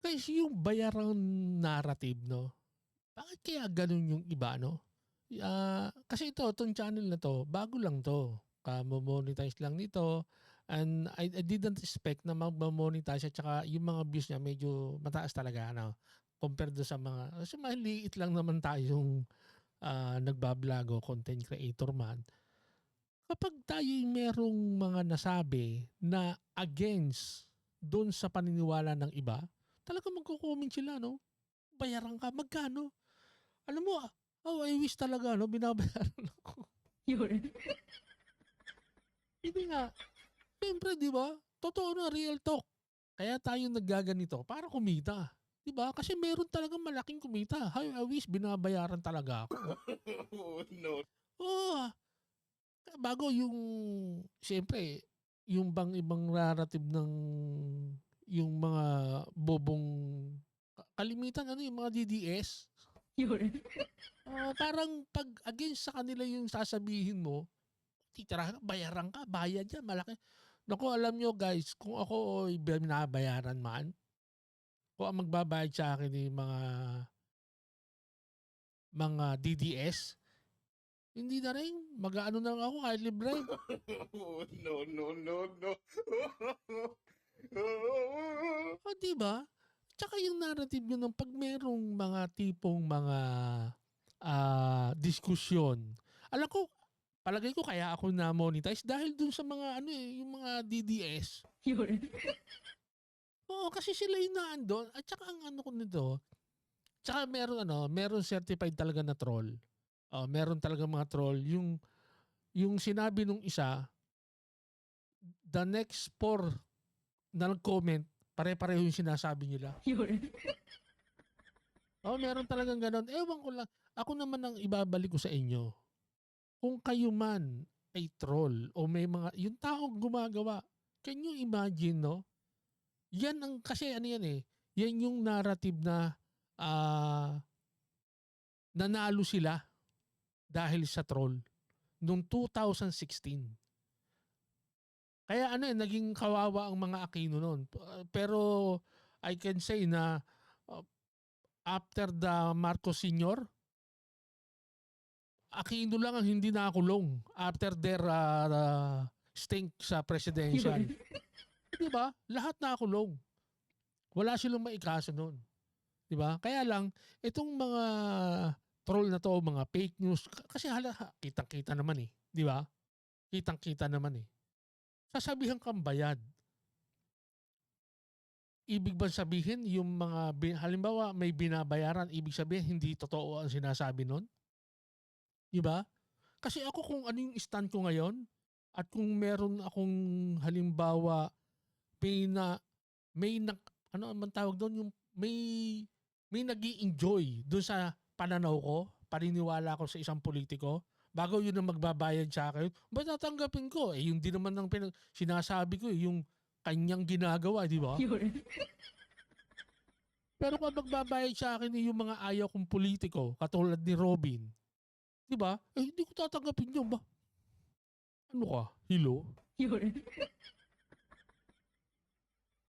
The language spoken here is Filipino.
Guys, yung bayarang narrative, no? Bakit kaya ganun yung iba, no? Kasi itong channel na to, bago lang to. Monetize lang nito. And I didn't expect na mag-monetize at saka yung mga views niya medyo mataas talaga, ano? Compared do sa mga, kasi maliit lang naman tayong nagbablog o content creator man. Kapag tayo'y merong mga nasabi na against doon sa paniniwala ng iba, talagang magko-comment sila, no? Bayaran ka, magkano? Alam mo, I wish talaga, no? Binabayaran ako. Yun. Hindi nga. Siyempre, di ba? Totoo na, real talk. Kaya tayo naggaganito para kumita. Di ba? Kasi meron talagang malaking kumita. I wish binabayaran talaga ako. Oh, no. Oh, bago yung, siyempre, yung bang ibang narrative ng yung mga bobong kalimitan, ano yung mga DDS. Yun. Parang pag against sa kanila yung sasabihin mo, titira ka, bayaran ka, bayad yan, malaki. Naku, alam nyo guys, kung ako ay binabayaran man, kung ang magbabayad sa akin yung mga DDS, hindi na rin, mag-ano na lang ako kahit libre. Oh, no, no, no, no. O diba? Tsaka yung narrative nyo ng pag merong mga tipong mga diskusyon. Alam ko, palagay ko kaya ako na monetize dahil dun sa mga ano yung mga DDS. Yun. Oo, kasi sila yung naandun. At saka ang ano ko nito, tsaka meron certified talaga na troll. Meron talaga mga troll. Yung sinabi nung isa, the next four na nag-comment, pare-pareho yung sinasabi nila. Yun. Meron talagang ganon. Ewan ko lang. Ako naman ang ibabalik ko sa inyo. Kung kayo man ay troll o may mga, yung taong gumagawa, can you imagine, no? Yan ang, kasi ano yan eh, yan yung narrative na nanalo sila dahil sa troll noong 2016. Kaya naging kawawa ang mga Aquino noon. Pero I can say na after the Marcos Sr., Aquino lang ang hindi nakulong after their stink sa presidential. Yun. Diba? Lahat nakulong. Wala silang maikaso noon. Diba? Kaya lang, itong mga troll na to, mga fake news, kasi kitang-kita naman eh. Diba? Kitang-kita naman eh. Sasabihan kang bayad. Ibig ba sabihin yung mga, halimbawa may binabayaran, ibig sabihin hindi totoo ang sinasabi nun? Diba? Kasi ako kung ano yung stand ko ngayon, at kung meron akong halimbawa, ano man tawag doon, yung may nag-i-enjoy doon sa pananaw ko, paniniwala ko sa isang politiko, bago yun ang magbabayad sa akin, ba't tatanggapin ko? Yung di naman ng sinasabi ko, yung kanyang ginagawa, di ba? Yun. Pero kung magbabayad sa akin yung mga ayaw kong politiko, katulad ni Robin, di ba? Hindi ko tatanggapin yun ba? Ano ka? Hilo? Yun.